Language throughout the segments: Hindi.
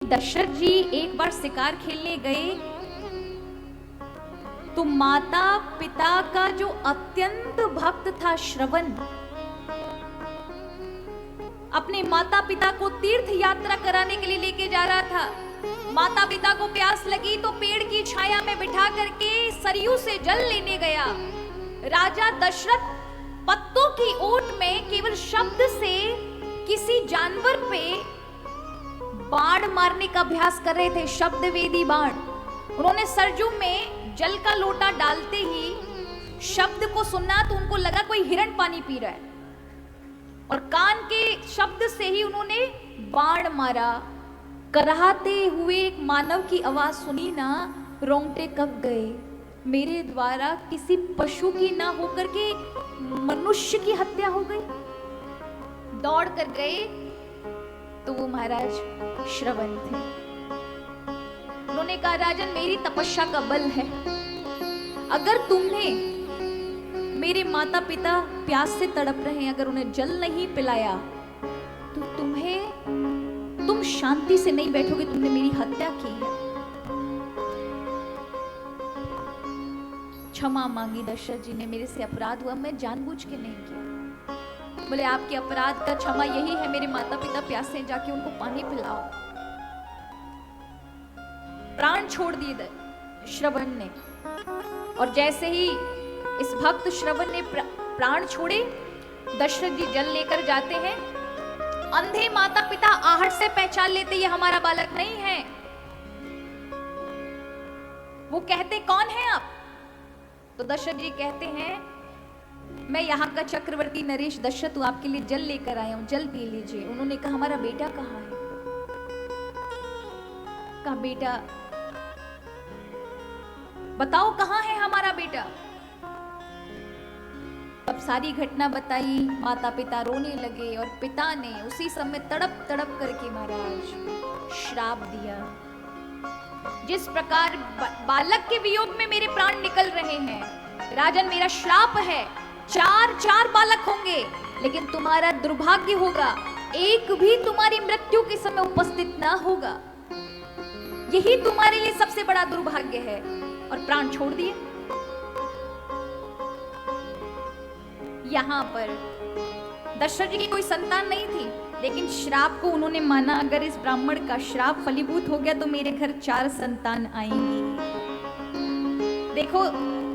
दशरथ जी एक बार शिकार खेलने गए तो माता पिता का जो अत्यंत भक्त था श्रवण, अपने माता पिता को तीर्थ यात्रा कराने के लिए लेके जा रहा था। माता पिता को प्यास लगी तो पेड़ की छाया में बिठा करके सरयू से जल लेने गया। राजा दशरथ पत्तों की ओट में केवल शब्द से किसी जानवर पे बाण मारने का अभ्यास कर रहे थे, शब्द वेदी बाण। उन्होंने सरजू में जल का लोटा डालते ही शब्द को सुना तो उनको लगा कोई हिरण पानी पी रहा है, और कान के शब्द से ही उन्होंने बाण मारा। कराहते हुए एक मानव की आवाज सुनी ना, रोंगटे कब गए। मेरे द्वारा किसी पशु की ना होकर के मनुष्य की हत्या हो गई। दौड़ कर गए तो वो महाराज श्रवण थे। उन्होंने कहा, राजन मेरी तपस्या का बल है, अगर तुमने मेरे माता पिता प्यास से तड़प रहे हैं, अगर उन्हें जल नहीं पिलाया तो तुम शांति से नहीं बैठोगे, तुमने मेरी हत्या की है। क्षमा मांगी दशरथ जी ने, मेरे से अपराध हुआ, मैं जानबूझ के नहीं किया। बोले आपके अपराध का क्षमा यही है, मेरे माता पिता प्यासे, जाके उनको पानी पिलाओ। प्राण छोड़ दिए श्रवण ने, और जैसे ही इस भक्त श्रवण ने प्राण छोड़े, दशरथ जी जल लेकर जाते हैं। अंधे माता पिता आहट से पहचान लेते ये हमारा बालक नहीं है। वो कहते कौन है आप? तो दशरथ जी कहते हैं, मैं यहाँ का चक्रवर्ती नरेश दशरथ हूं, आपके लिए जल लेकर आया हूं, जल पी लीजिए। उन्होंने कहा, हमारा बेटा कहाँ है? कहा, बेटा बताओ कहाँ है हमारा बेटा? अब सारी घटना बताई, माता पिता रोने लगे, और पिता ने उसी समय तड़प तड़प करके महाराज श्राप दिया। जिस प्रकार बालक के वियोग में मेरे प्राण निकल रहे हैं, राजन मेरा श्राप है, चार बालक होंगे, लेकिन तुम्हारा दुर्भाग्य होगा, एक भी तुम्हारी मृत्यु के समय उपस्थित ना होगा। यही तुम्हारे लिए सबसे बड़ा दुर्भाग्य है। और प्राण छोड़ दिए। यहां पर दशरथ जी की कोई संतान नहीं थी, लेकिन श्राप को उन्होंने माना, अगर इस ब्राह्मण का श्राप फलीभूत हो गया तो मेरे घर 4 संतान आएंगी। देखो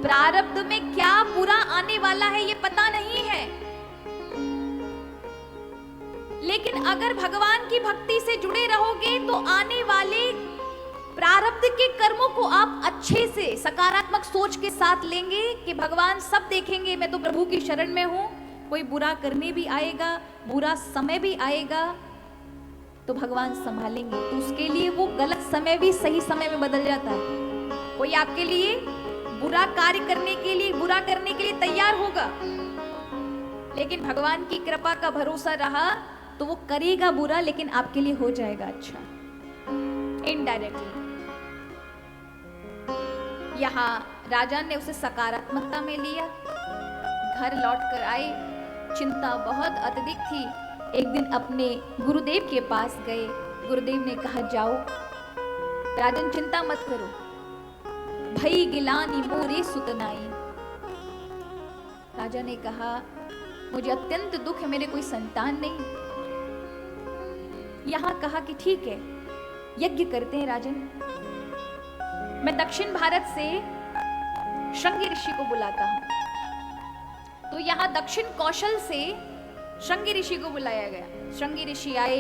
प्रारब्ध में क्या बुरा आने वाला है ये पता नहीं है, लेकिन अगर भगवान की भक्ति से जुड़े रहोगे तो आने वाले प्रारब्ध के कर्मों को आप अच्छे से सकारात्मक सोच के साथ लेंगे कि भगवान सब देखेंगे, मैं तो प्रभु की शरण में हूं। कोई बुरा करने भी आएगा, बुरा समय भी आएगा, तो भगवान संभालेंगे। तो उसके लिए वो गलत समय भी सही समय में बदल जाता है। कोई आपके लिए बुरा कार्य करने के लिए, बुरा करने के लिए तैयार होगा, लेकिन भगवान की कृपा का भरोसा रहा तो वो करेगा बुरा, लेकिन आपके लिए हो जाएगा अच्छा, इनडायरेक्टली। यहाँ राजा ने उसे सकारात्मकता में लिया, घर लौट कर आए, चिंता बहुत अत्यधिक थी। एक दिन अपने गुरुदेव के पास गए, गुरुदेव ने कहा, जाओ राजन चिंता मत करो, भई गिलानी मोरे सुतनाई। राजा ने कहा, मुझे अत्यंत दुख है, मेरे कोई संतान नहीं। यहाँ कहा कि ठीक है, यज्ञ करते हैं राजन, मैं दक्षिण भारत से श्रृंगी ऋषि को बुलाता हूं। तो यहाँ दक्षिण कौशल से श्रृंगी ऋषि को बुलाया गया। श्रृंगी ऋषि आए,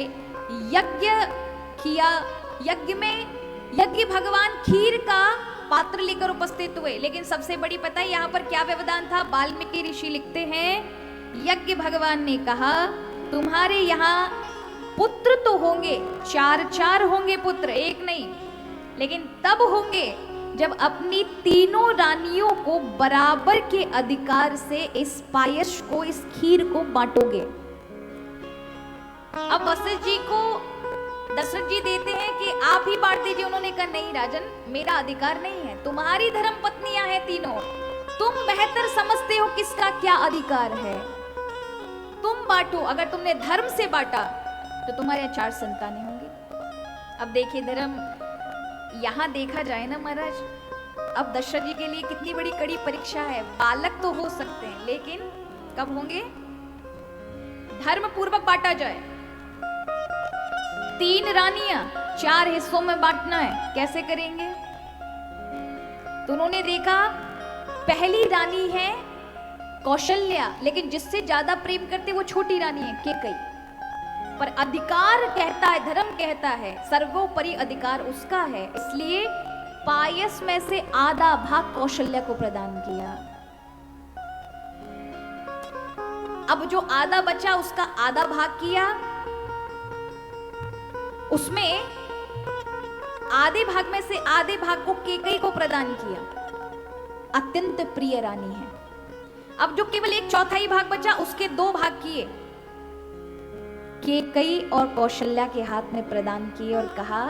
यज्ञ किया। यज्ञ भगवान खीर का पात्र लेकर उपस्थित हुए, लेकिन सबसे बड़ी पता है यहाँ पर क्या व्यवधान था? वाल्मीकि ऋषि लिखते हैं, यज्ञ भगवान ने कहा, तुम्हारे यहाँ पुत्र तो होंगे, 4 होंगे पुत्र, एक नहीं, लेकिन तब होंगे जब अपनी तीनों रानियों को बराबर के अधिकार से इस पायस को, इस खीर को बांटोगे। अब वशिष्ठ जी को दशरथ जी देते हैं कि आप ही बांट दीजिए। उन्होंने कहा, नहीं राजन, मेरा अधिकार नहीं है, तुम्हारी धर्म पत्नियां हैं तीनों, तुम बेहतर समझते हो किसका क्या अधिकार है, तुम बांटो। अगर तुमने धर्म से बांटा तो तुम्हारे 4 संतानें होंगी। अब देखिए धर्म, यहाँ देखा जाए ना महाराज, अब दशरथ जी के लिए कितनी बड़ी कड़ी परीक्षा है। बालक तो हो सकते हैं, लेकिन कब होंगे? धर्म पूर्वक बांटा जाए। 3 रानियां 4 हिस्सों में बांटना है, कैसे करेंगे? तो उन्होंने देखा पहली रानी है कौशल्या, लेकिन जिससे ज्यादा प्रेम करते वो छोटी रानी है केकई। पर अधिकार कहता है, धर्म कहता है सर्वोपरि अधिकार उसका है, इसलिए पायस में से आधा भाग कौशल्या को प्रदान किया। अब जो आधा बचा उसका आधा भाग किया, उसमें आधे भाग में से आधे भाग को केकई को प्रदान किया। अत्यंत प्रिय रानी है। अब जो केवल 1/4 भाग बचा उसके 2 भाग किए, केकई और कौशल्या के हाथ में प्रदान किए और कहा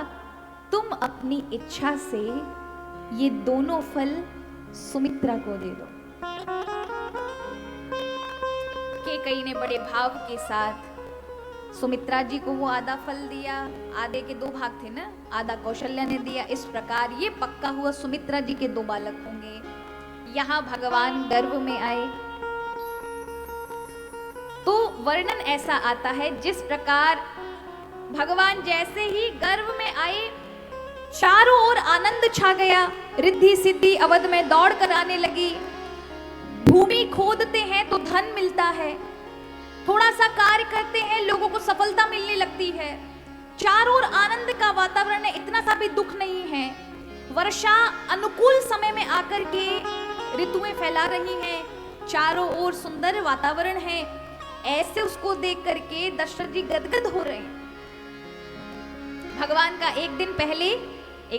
तुम अपनी इच्छा से ये दोनों फल सुमित्रा को दे दो। केकई ने बड़े भाव के साथ सुमित्रा जी को वो आधा फल दिया, आधे के 2 भाग थे ना, आधा कौशल्या ने दिया। इस प्रकार ये पक्का हुआ सुमित्रा जी के 2 बालक होंगे। यहां भगवान गर्भ में आए तो वर्णन ऐसा आता है जिस प्रकार भगवान जैसे ही गर्भ में आए चारों ओर आनंद छा गया, रिद्धि सिद्धि अवध में दौड़ कर आने लगी। भूमि खोदते हैं तो धन मिलता है, थोड़ा सा कार्य करते हैं लोगों को सफलता मिलने लगती है। चारों ओर आनंद का वातावरण है, इतना सा भी दुख नहीं है। वर्षा अनुकूल समय में आकर के ऋतुएं फैला रही हैं, चारों ओर सुंदर वातावरण है। ऐसे उसको देख करके दशरथ जी गदगद हो रहे हैं। भगवान का एक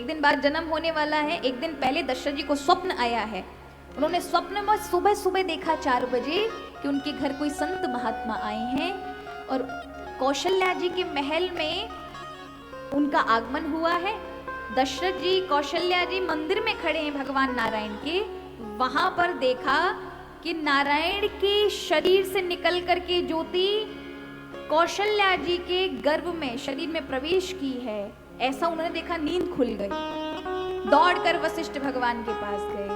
दिन बाद जन्म होने वाला है। एक दिन पहले दशरथ जी को स्वप्न आया है। उन्होंने स्वप्न में सुबह सुबह देखा 4 बजे कि उनके घर कोई संत महात्मा आए हैं और कौशल्या जी के महल में उनका आगमन हुआ है। दशरथ जी कौशल्या जी मंदिर में खड़े हैं भगवान नारायण के। वहां पर देखा कि नारायण के शरीर से निकल करके ज्योति कौशल्या जी के गर्भ में शरीर में प्रवेश की है। ऐसा उन्होंने देखा, नींद खुल गई। दौड़कर वशिष्ठ भगवान के पास गए।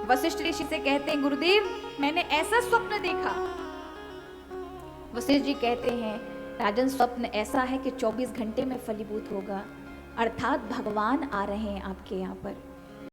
वशिष्ठ ऋषि से कहते हैं गुरुदेव मैंने ऐसा स्वप्न देखा। वशिष्ठ जी कहते हैं राजन स्वप्न ऐसा है कि 24 घंटे में फलीभूत होगा, अर्थात भगवान आ रहे हैं आपके यहाँ पर।